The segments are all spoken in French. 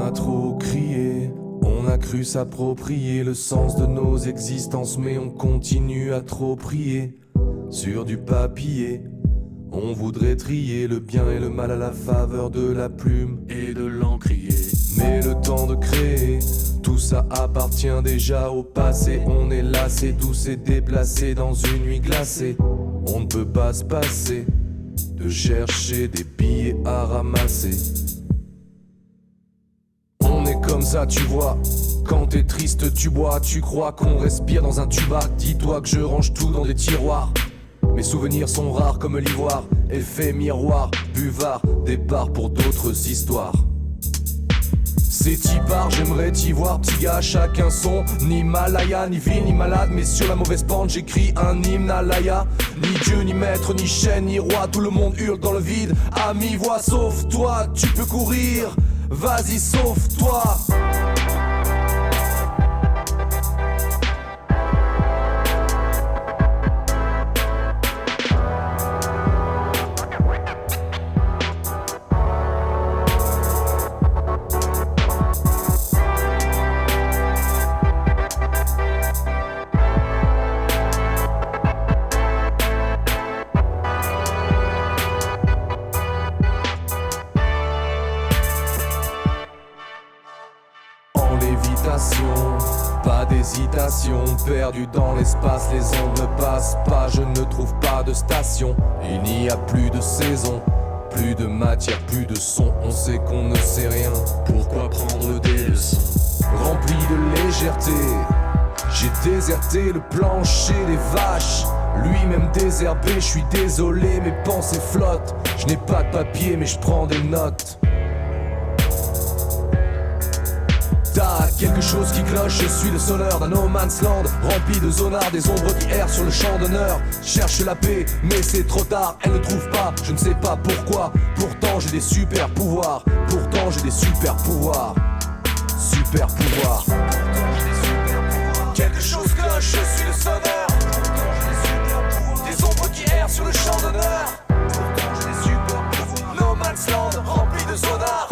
a trop crié, on a cru s'approprier le sens de nos existences, mais on continue à trop prier sur du papier. On voudrait trier le bien et le mal à la faveur de la plume et de l'encrier. Mais le temps de créer, tout ça appartient déjà au passé. On est lassé, tout s'est déplacé dans une nuit glacée. On ne peut pas se passer de chercher des billets à ramasser. On est comme ça, tu vois. Quand t'es triste, tu bois. Tu crois qu'on respire dans un tubac. Dis-toi que je range tout dans des tiroirs. Mes souvenirs sont rares comme l'ivoire. Effet miroir, buvard, départ pour d'autres histoires. C'est t'y part, j'aimerais t'y voir, petit gars, chacun son Himalaya, ni ville, ni malade, mais sur la mauvaise pente, j'écris un hymne à Laïa. Ni dieu, ni maître, ni chaîne, ni roi, tout le monde hurle dans le vide. À mi-voix, sauf toi, tu peux courir, vas-y, sauve-toi. Pas d'hésitation, perdu dans l'espace, les ondes ne passent pas, je ne trouve pas de station. Il n'y a plus de saison, plus de matière, plus de son, on sait qu'on ne sait rien. Pourquoi prendre des leçons? Rempli de légèreté, j'ai déserté le plancher des vaches. Lui-même désherbé, je suis désolé, mes pensées flottent. Je n'ai pas de papier mais je prends des notes. T'as quelque chose qui cloche, je suis le sonneur d'un no man's land rempli de zonards, des ombres qui errent sur le champ d'honneur. Cherche la paix, mais c'est trop tard, elle ne trouve pas, je ne sais pas pourquoi. Pourtant j'ai des super pouvoirs, pourtant j'ai des super pouvoirs. Super pouvoirs. Quelque chose cloche, je suis le sonneur. Des ombres qui errent sur le champ d'honneur. Pourtant j'ai des super pouvoirs. No man's land rempli de zonards.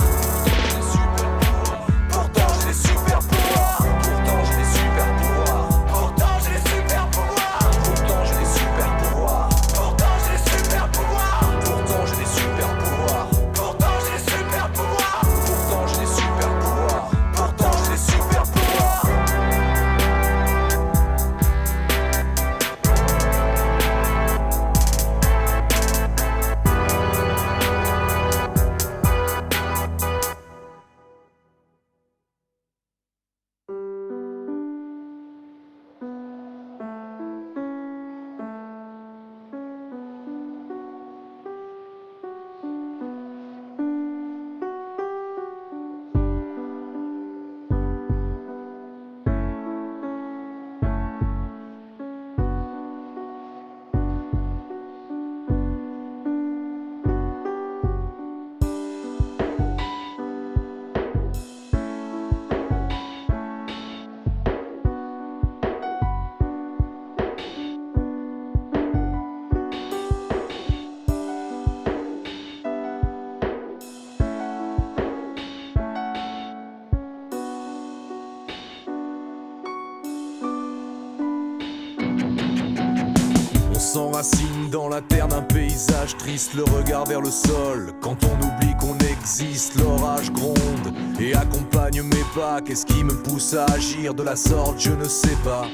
S'enracine dans la terre d'un paysage triste, le regard vers le sol. Quand on oublie qu'on existe, l'orage gronde et accompagne mes pas. Qu'est-ce qui me pousse à agir de la sorte, je ne sais pas.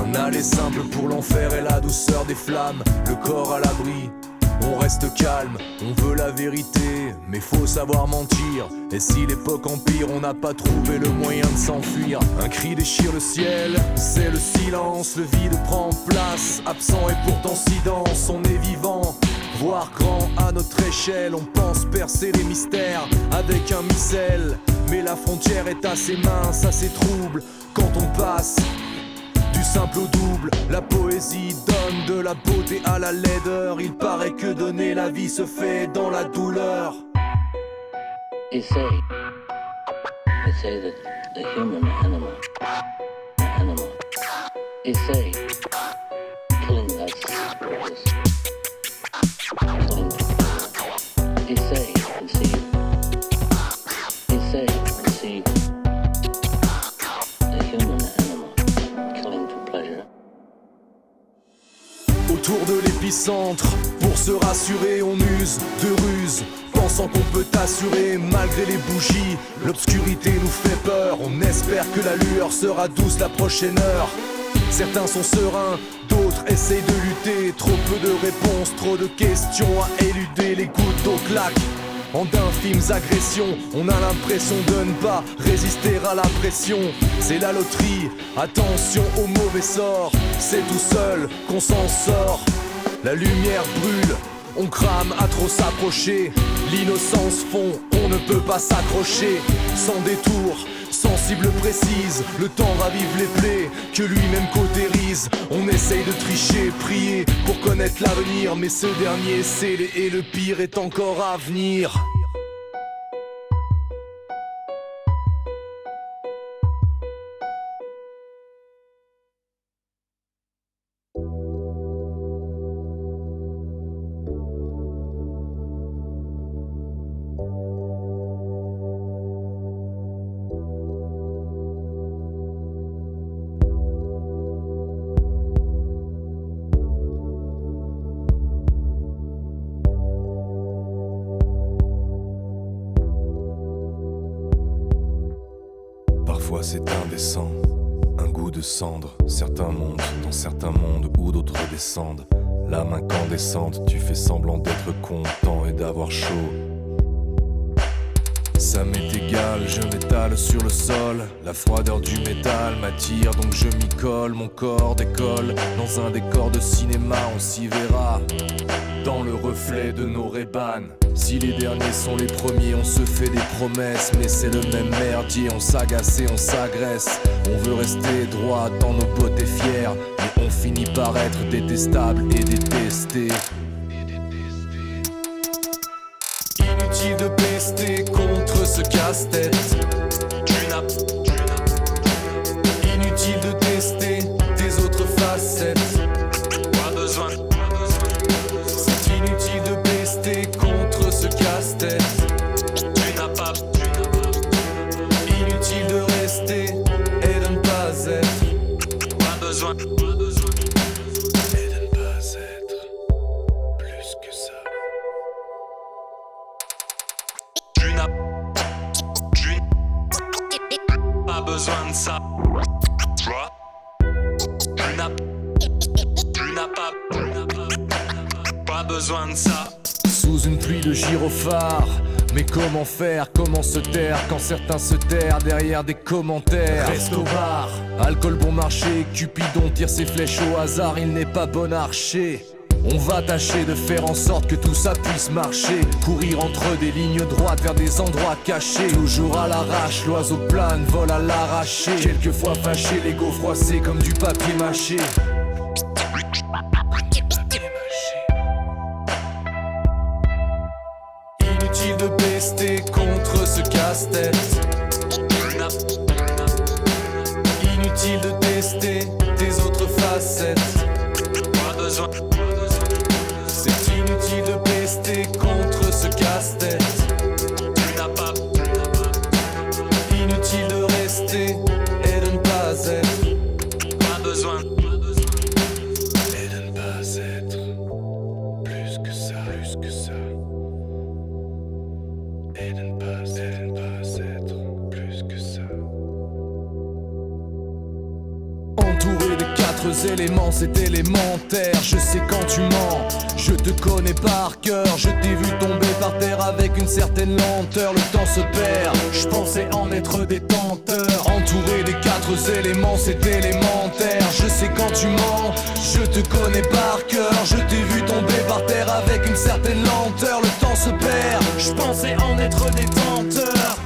Un aller simple pour l'enfer et la douceur des flammes, le corps à l'abri. On reste calme, on veut la vérité, mais faut savoir mentir. Et si l'époque empire, on n'a pas trouvé le moyen de s'enfuir. Un cri déchire le ciel, c'est le silence. Le vide prend place, absent et pourtant si dense. On est vivant, voire grand à notre échelle. On pense percer les mystères avec un missel. Mais la frontière est assez mince, assez trouble quand on passe du simple au double. La poésie donne de la beauté à la laideur. Il paraît que donner la vie se fait dans la douleur. They say that the human animal, they say killing us is killing people. They say conceive. They say conceive. l'épicentre. Pour se rassurer, on use de ruse, pensant qu'on peut assurer malgré les bougies. L'obscurité nous fait peur, on espère que la lueur sera douce la prochaine heure. Certains sont sereins, d'autres essayent de lutter. Trop peu de réponses, trop de questions à éluder. Les gouttes d'eau claquent en d'infimes agressions. On a l'impression de ne pas résister à la pression. C'est la loterie, attention au mauvais sort. C'est tout seul qu'on s'en sort. La lumière brûle, on crame à trop s'approcher. L'innocence fond, on ne peut pas s'accrocher. Sans détour, sans cible précise, le temps ravive les plaies que lui-même cautérise. On essaye de tricher, prier pour connaître l'avenir, mais ce dernier est scellé et le pire est encore à venir. Parfois c'est indécent, un goût de cendre. Certains montent dans certains mondes où d'autres descendent. L'âme incandescente, tu fais semblant d'être content et d'avoir chaud. Ça m'est égal, je m'étale sur le sol. La froideur du métal m'attire, donc je m'y colle. Mon corps décolle dans un décor de cinéma, on s'y verra dans le reflet de nos Ray-Ban. Si les derniers sont les premiers, on se fait des promesses, mais c'est le même merdier, on s'agace et on s'agresse. On veut rester droit dans nos bottes et fiers, mais on finit par être détestable et détesté. Inutile de pester contre ce casse-tête. Inutile de tester tes autres facettes. Pas besoin. C'est inutile de pester contre ce casse-tête. Tu n'as pas. Inutile de rester et de ne pas être. Pas besoin. Et de ne pas être plus que ça. Tu n'as pas besoin de ça. Tu n'as pas besoin de ça. Sous une pluie de gyrophares, mais comment faire, comment se taire quand certains se terrent derrière des commentaires. Reste au bar, alcool bon marché, Cupidon tire ses flèches au hasard, il n'est pas bon archer. On va tâcher de faire en sorte que tout ça puisse marcher. Courir entre des lignes droites vers des endroits cachés. Toujours à l'arrache, l'oiseau plane, vole à l'arraché. Quelquefois fâché, l'ego froissé comme du papier mâché. Inutile de pester contre ce casse-tête. Inutile de tester tes autres facettes. Pas besoin. C'est inutile de pester contre ce casse-tête. Tu n'as pas. Inutile de rester et de ne pas être. Pas besoin. Et de ne pas être plus que ça, plus que ça. Et de ne pas être plus que ça. Entouré des quatre éléments, c'est élémentaire. Je sais quand tu mens, je te connais par cœur. Je t'ai vu tomber par terre avec une certaine lenteur. Le temps se perd, je pensais en être détenteur. Entouré des quatre éléments, c'est élémentaire. Je sais quand tu mens, je te connais par cœur. Je t'ai vu tomber par terre avec une certaine lenteur. Le temps se perd, je pensais en être détenteur.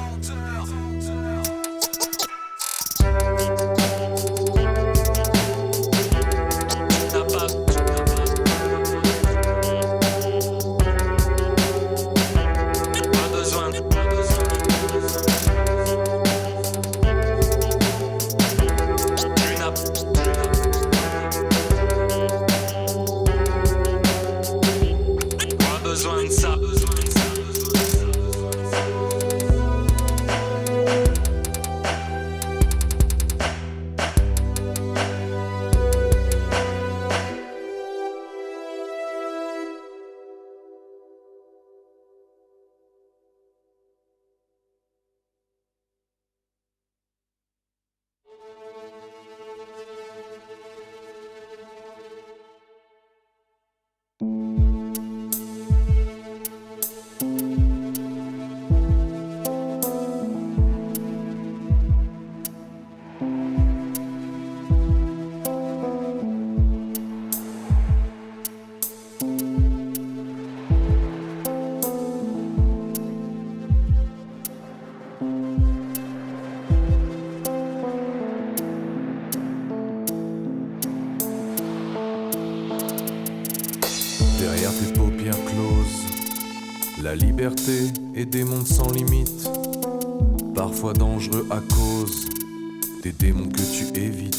La liberté est des mondes sans limite, parfois dangereux à cause des démons que tu évites.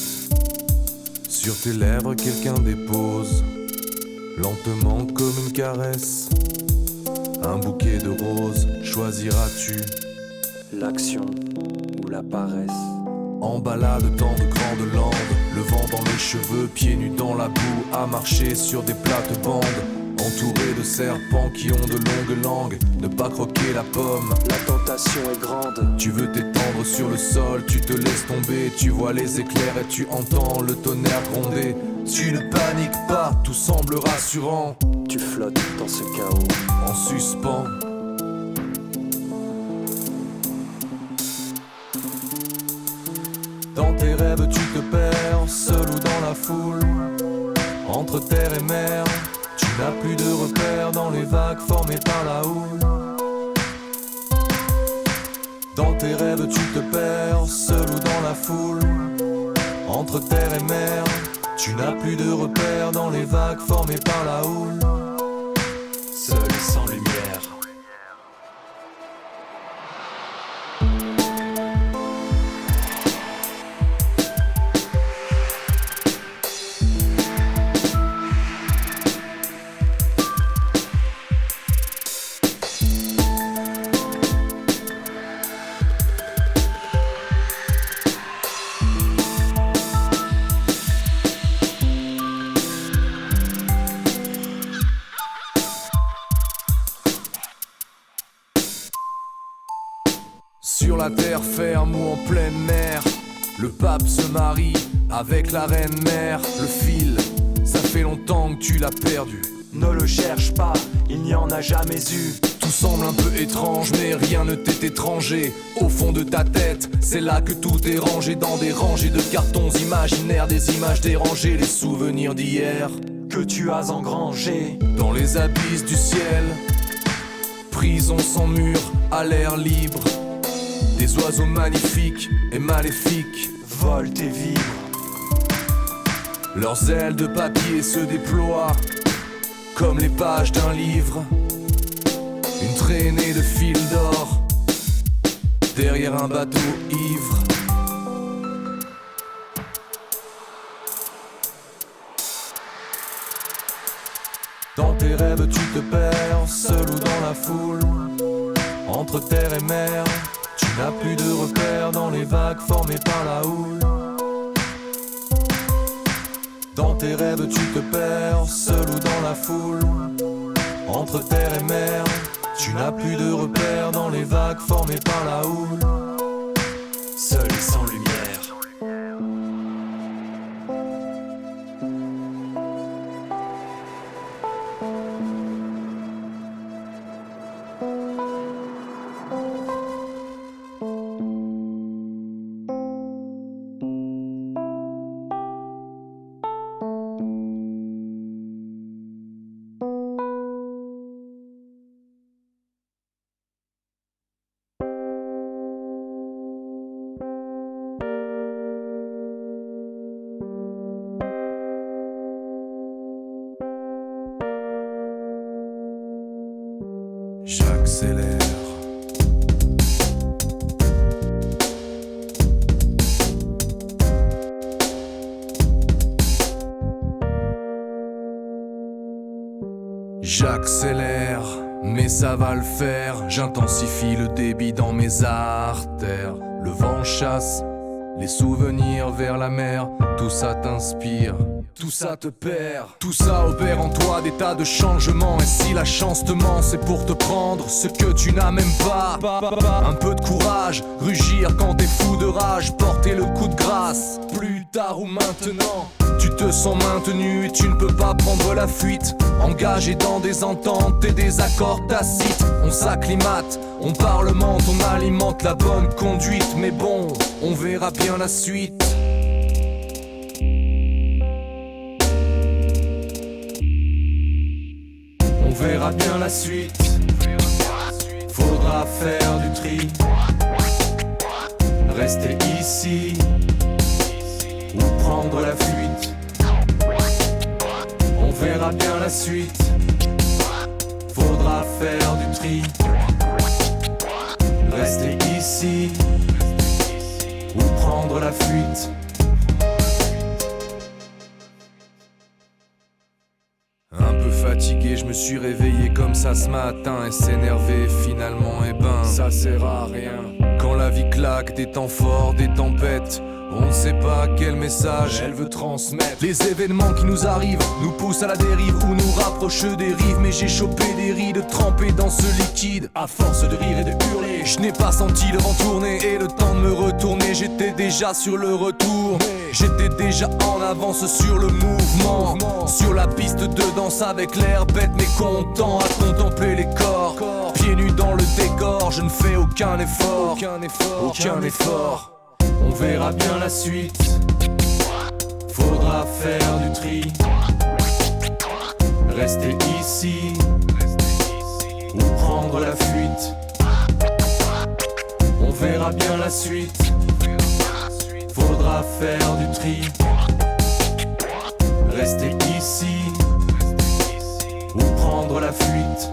Sur tes lèvres quelqu'un dépose, lentement comme une caresse, un bouquet de roses. Choisiras-tu l'action ou la paresse? En balade dans de grandes landes, le vent dans les cheveux, pieds nus dans la boue, à marcher sur des plates-bandes, entouré de serpents qui ont de longues langues, ne pas croquer la pomme. La tentation est grande. Tu veux t'étendre sur le sol, tu te laisses tomber, tu vois les éclairs et tu entends le tonnerre gronder. Tu ne paniques pas, tout semble rassurant. Tu flottes dans ce chaos en suspens. Dans tes rêves tu te perds, seul ou dans la foule, entre terre et mer. Tu n'as plus de repères dans les vagues formées par la houle. Dans tes rêves tu te perds, seul ou dans la foule, entre terre et mer. Tu n'as plus de repères dans les vagues formées par la houle. Seul et sans lumière. Sur la terre ferme ou en pleine mer, le pape se marie avec la reine mère. Le fil, ça fait longtemps que tu l'as perdu. Ne le cherche pas, il n'y en a jamais eu. Tout semble un peu étrange, mais rien ne t'est étranger. Au fond de ta tête, c'est là que tout est rangé, dans des rangées de cartons imaginaires, des images dérangées, les souvenirs d'hier que tu as engrangés dans les abysses du ciel. Prison sans mur, à l'air libre, des oiseaux magnifiques et maléfiques volent et vibrent. Leurs ailes de papier se déploient comme les pages d'un livre. Une traînée de fils d'or derrière un bateau ivre. Dans tes rêves tu te perds, seul ou dans la foule, entre terre et mer. Tu n'as plus de repères dans les vagues formées par la houle. Dans tes rêves tu te perds, seul ou dans la foule, entre terre et mer. Tu n'as plus de repères dans les vagues formées par la houle. Seul et sans lumière. J'accélère. J'accélère, mais ça va le faire. J'intensifie le débit dans mes artères. Le vent chasse les souvenirs vers la mer. Tout ça t'inspire, tout ça te perd. Tout ça opère en toi des tas de changements. Et si la chance te ment, c'est pour te prendre ce que tu n'as même pas. Un peu de courage, rugir quand t'es fou de rage, porter le coup de grâce, plus tard ou maintenant. Tu te sens maintenu et tu ne peux pas prendre la fuite. Engagé dans des ententes et des accords tacites. On s'acclimate, on parlemente, on alimente la bonne conduite. Mais bon, on verra bien la suite. On verra bien la suite. Faudra faire du tri, rester ici ou prendre la fuite. On verra bien la suite. Faudra Faudra faire du tri, rester ici ou prendre la fuite. Un peu fatigué, je me suis réveillé comme ça ce matin et s'énerver finalement, eh ben, ça sert à rien. Quand la vie claque, des temps forts, des tempêtes, on ne sait pas quel message elle veut transmettre. Les événements qui nous arrivent nous poussent à la dérive ou nous rapprochent des rives. Mais j'ai chopé des rides trempées dans ce liquide. À force de rire et de hurler, je n'ai pas senti le vent tourner et le temps de me retourner. J'étais déjà sur le retour, j'étais déjà en avance sur le mouvement. Sur la piste de danse avec l'air bête mais content à contempler les corps. Pieds nus dans le décor, je ne fais aucun effort. Aucun effort. On verra bien la suite. Faudra faire du tri, rester ici ou prendre la fuite. On verra bien la suite. Faudra faire du tri, rester ici ou prendre la fuite.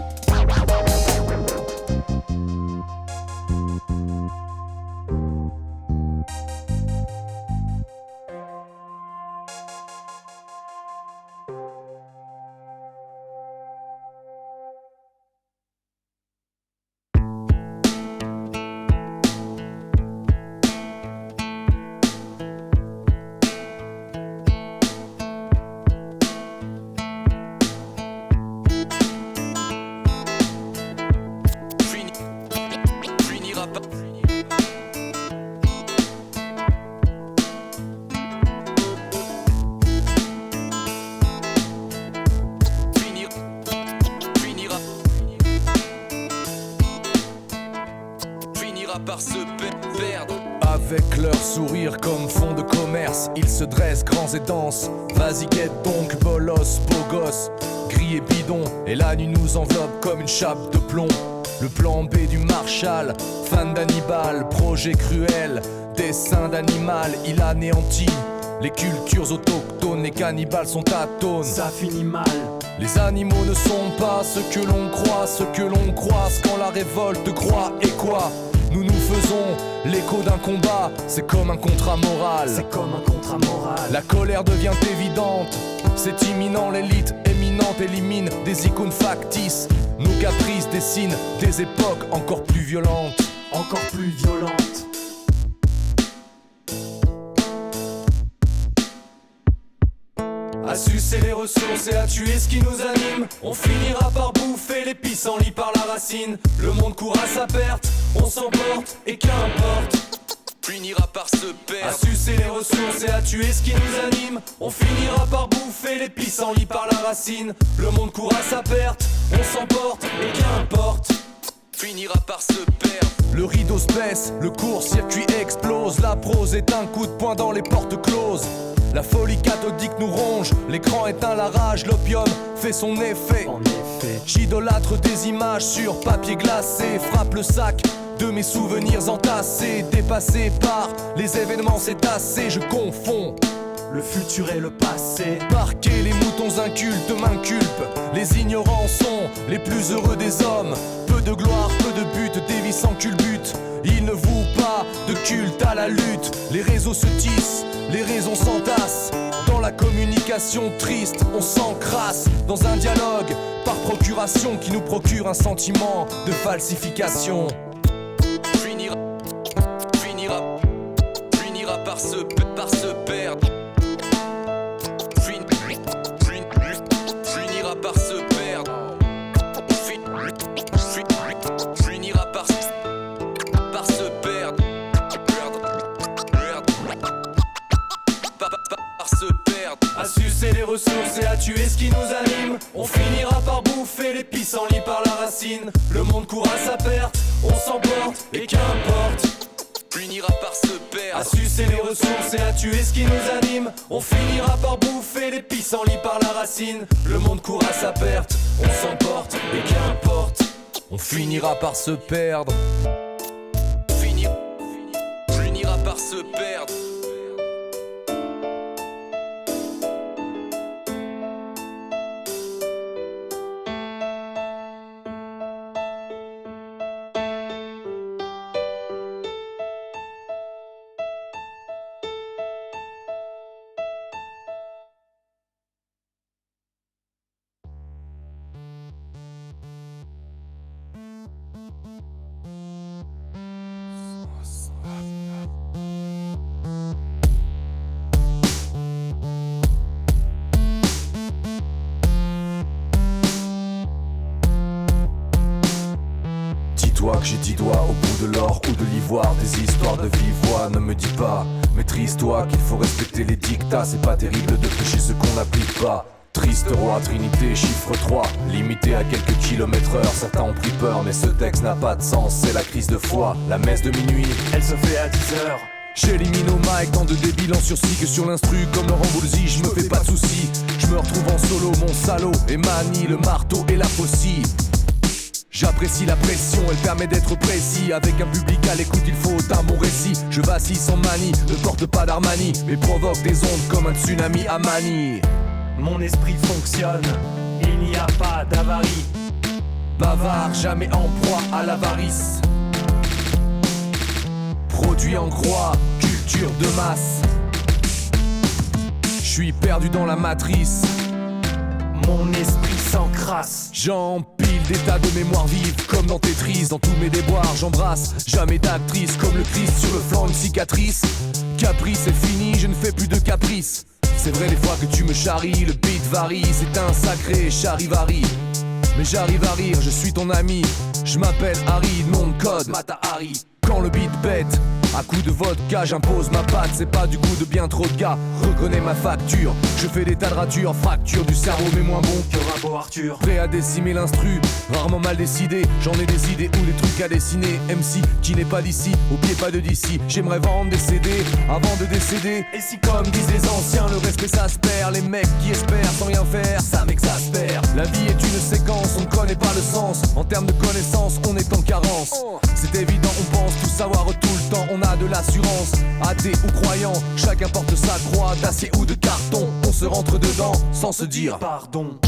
Par se perdre. Avec leur sourire comme fond de commerce, ils se dressent grands et denses. Vas-y guette donc, bolos, beau gosse, gris et bidon. Et la nuit nous enveloppe comme une chape de plomb. Le plan B du Marshall, fan d'Hannibal, projet cruel, dessin d'animal, il anéantit les cultures autochtones, les cannibales sont atones. Ça finit mal. Les animaux ne sont pas ce que l'on croit, ce que l'on croise quand la révolte croit. Et quoi ? Nous nous faisons l'écho d'un combat, c'est comme un contrat moral. C'est comme un contrat moral. La colère devient évidente, c'est imminent, l'élite éminente élimine des icônes factices. Nos caprices dessinent des époques encore plus violentes. Encore plus violentes. À sucer les ressources et à tuer ce qui nous anime. On finira par bouffer les pissenlits par la racine. Le monde court à sa perte, on s'emporte et qu'importe. Finira par se perdre. À sucer les ressources et à tuer ce qui nous anime. On finira par bouffer les pissenlits par la racine. Le monde court à sa perte, on s'emporte et qu'importe. Finira par se perdre. Le rideau se baisse, le court-circuit explose. La prose est un coup de poing dans les portes closes. La folie cathodique nous ronge, l'écran éteint la rage, l'opium fait son effet. En effet. J'idolâtre des images sur papier glacé, frappe le sac de mes souvenirs entassés. Dépassé par les événements, c'est assez, je confonds le futur et le passé. Parquer les moutons incultes m'inculpent. Les ignorants sont les plus heureux des hommes. Peu de gloire, peu de but, des vies sans culbute. Ils ne vouent pas de culte à la lutte. Les réseaux se tissent, les raisons s'entassent. Dans la communication triste, on s'encrasse dans un dialogue par procuration qui nous procure un sentiment de falsification. Finira par se perdre. Finira par se perdre. Finira par se perdre. Par se perdre. À sucer les ressources et à tuer ce qui nous anime. On finira par bouffer les pissenlits par la racine. Le monde court à sa perte, on s'emporte et qu'importe. Finira par se perdre. À sucer les ressources et à tuer ce qui nous anime. On finira par bouffer les pissenlits par la racine. Le monde court à sa perte, on s'emporte et qu'importe. On finira par se perdre. Finira par se perdre. que j'ai 10 doigts au bout de l'or ou de l'ivoire. Des histoires de vive voix, ne me dis pas, maîtrise-toi qu'il faut respecter les dictats. C'est pas terrible de prêcher ce qu'on n'applique pas. Triste roi, trinité, chiffre 3, limité à quelques kilomètres heure. Certains ont pris peur, mais ce texte n'a pas de sens. C'est la crise de foi, la messe de minuit, elle se fait à 10h. J'élimine au mic tant de débiles en sursis que sur l'instru comme Laurent Boulzy. Je me fais pas de soucis, je me retrouve en solo, mon salaud et manie le marteau et la faucille. J'apprécie la pression, elle permet d'être précis. Avec un public à l'écoute, il faut un bon récit. Je vacille sans manie, ne porte pas d'Armani, mais provoque des ondes comme un tsunami à Mani. Mon esprit fonctionne, il n'y a pas d'avarie. Bavard, jamais en proie à l'avarice. Produit en croix, culture de masse. Je suis perdu dans la matrice. Mon esprit s'encrasse. J'empile des tas de mémoires vives comme dans Tetris. Dans tous mes déboires j'embrasse jamais d'actrice. Comme le Christ sur le flanc une cicatrice. Caprice c'est fini, je ne fais plus de caprice. C'est vrai les fois que tu me charries, le beat varie. C'est un sacré charivari. Mais j'arrive à rire, je suis ton ami. Je m'appelle Harry, nom de code Mata Harry. Quand le beat pète, à coup de vodka, j'impose ma patte. C'est pas du goût de bien trop de gars, reconnais ma facture. Je fais des tas de ratures, fracture du cerveau mais moins bon que Rimbaud Arthur. Prêt à décimer l'instru, rarement mal décidé. J'en ai des idées ou des trucs à dessiner. MC qui n'est pas d'ici, au pied pas de d'ici. J'aimerais vendre des CD avant de décéder. Et si Comme disent les anciens, le respect ça se perd. Les mecs qui espèrent sans rien faire, ça m'exaspère. La vie est une séquence, on ne connaît pas le sens. En termes de connaissances, on est en carence. C'est évident, on pense tout savoir tout le temps. On a de l'assurance, athée ou croyant. Chacun porte sa croix d'acier ou de carton. On se rentre dedans sans se dire pardon.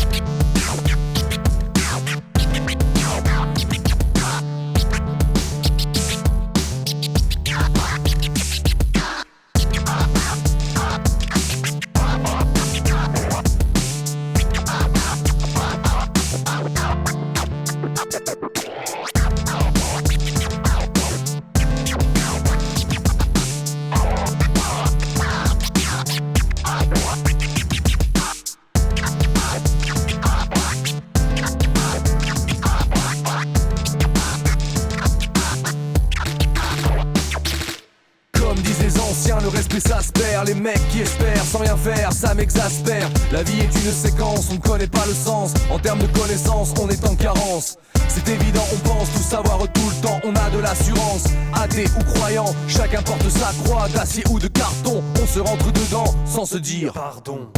Le respect ça se perd, les mecs qui espèrent sans rien faire, ça m'exaspère. La vie est une séquence, on ne connaît pas le sens. En termes de connaissances, on est en carence. C'est évident, on pense tout savoir tout le temps. On a de l'assurance, athée ou croyant. Chacun porte sa croix d'acier ou de carton. On se rentre dedans sans se dire pardon.